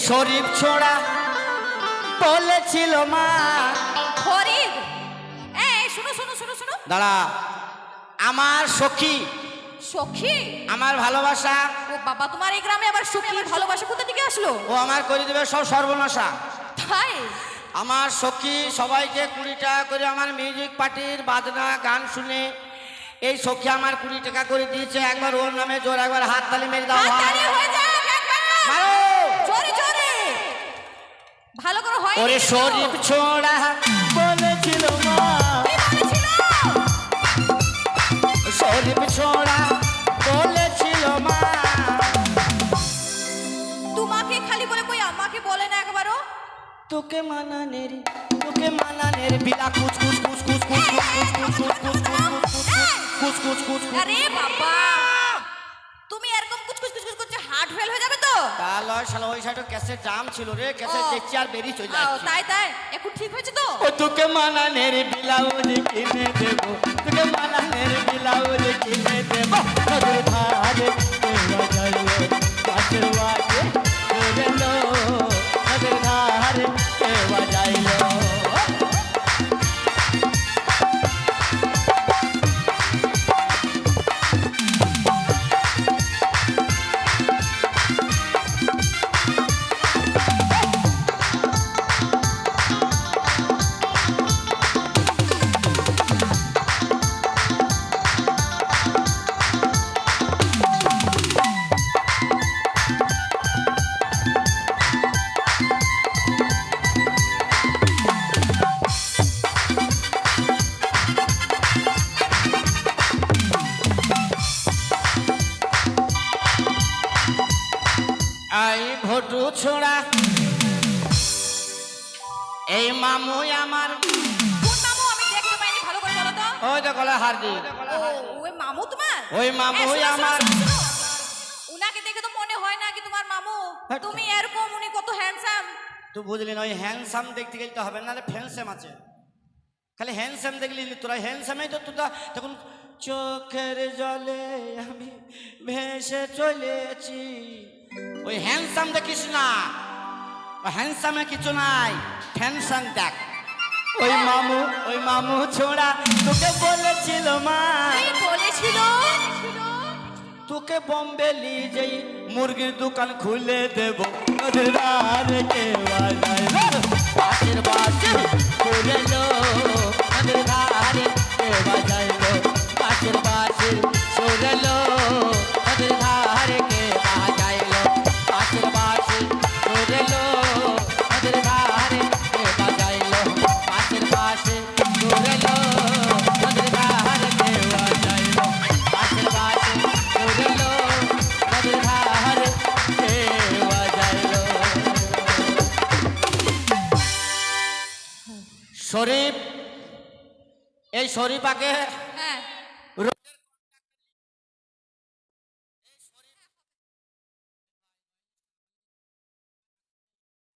শরীফ ছোড়া বলেছিল মা। শরীফ এই শুনো শুনো শুনো শুনো দাঁড়া, আমার সখী সখী আমার ভালোবাসা। ও বাবা, তোমার এই গ্রামে আবার সখী ভালোবাসা কোথা থেকে আসলো? ও আমার করে দেবে সব সর্বনাশা। তাই আমার সখী সবাইকে 20 টাকা করে আমার মিউজিক পার্টির বাজনা গান শুনে এই সখী আমার 20 টাকা করে দিয়েছে। একবার ওর নামে জোর একবার হাত তালি মেরে দাও। হাততালি হয়ে যাক একবার। মারো জোরে জোরে ভালো করে হয়। ওরে শরীফ ছোড়া বলেছিল মা। কি বলেছিল? শরীফ ছোড়া বলেছিল মা। তোমাকে খালি বলে কই আমাকে বলে না একবারও? তোকে মানানের বিলা কুচ কুচ কুচ কুচ কুচ কুচ কুচ কুচ কুচ কুচ কুচ কুচ। আরে বাবা, তুমি এরকম কুচ কুচ কুচ কুচ করছে হার্ট ফেল হয়ে যাবে তো। তাহলে শালা ওই সাইডে ক্যাসেট জাম ছিল রে, ক্যাসেট দেখছি আর বেরিয়ে চলে ও, যাচ্ছে। তাই তাই এখন ঠিক হয়েছে তো? ও তোকে মানানের ব্লাউজ কিনে দেব, তোকে মানানের ব্লাউজ কিনে দেব। নদীর ধারে কেওয়া যাইলো পাশের বাড়ি চলেলো, নদীর ধারে কেওয়া যাইলো। আই ভটু ছোড়া এই মামু আমার। কোন মামু? আমি দেখতে পাইনি, ভালো করে বলো তো। ওই তো গলা হারদি, ও, ওই মামু তোমার? ওই মামু শোনো, শোনো, আমার। শোনো, শোনো। উনাকে দেখে তো মনে হয় না কি তোমার মামু। হ্যাঁ। তুমি এরকম, উনি কত হ্যান্ডসাম। তুই বুঝলি না, ওই হ্যান্ডসাম দেখতে গেলে তো হবে না, ফ্যান্সাম আছে। খালি হ্যান্ডসাম দেখলি তোরা হ্যান্ডসামই তো তোরা তখন চোখের জলে আমি ভেসে চলেছি। ওই হ্যান্ডসাম দেখিস না, হ্যান্ডসামে কিছু নাই, ফ্যানসাম দেখ। ওই মামু ছোড়া তোকে বলেছিল মা, কি বলেছিল? তোকে বম্বে নিয়ে যাই মুরগির দোকান খুলে দেব। নদীর ধারে কেওয়া যাইলো পাশের বাড়ি চলেলো, নদীর ধারে কেওয়া যাইলো পাশের বাড়ি চলেলো, নদীর ধারে কেওয়া যাইলো পাশের বাড়ি চলেলো, নদীর ধারে কেওয়া যাইলো পাশের বাড়ি চলেলো, নদীর ধারে কেওয়া যাইলো পাশের বাড়ি চলেলো, নদীর ধারে কেওয়া যাইলো। শরীফ, এই শরীফ আগে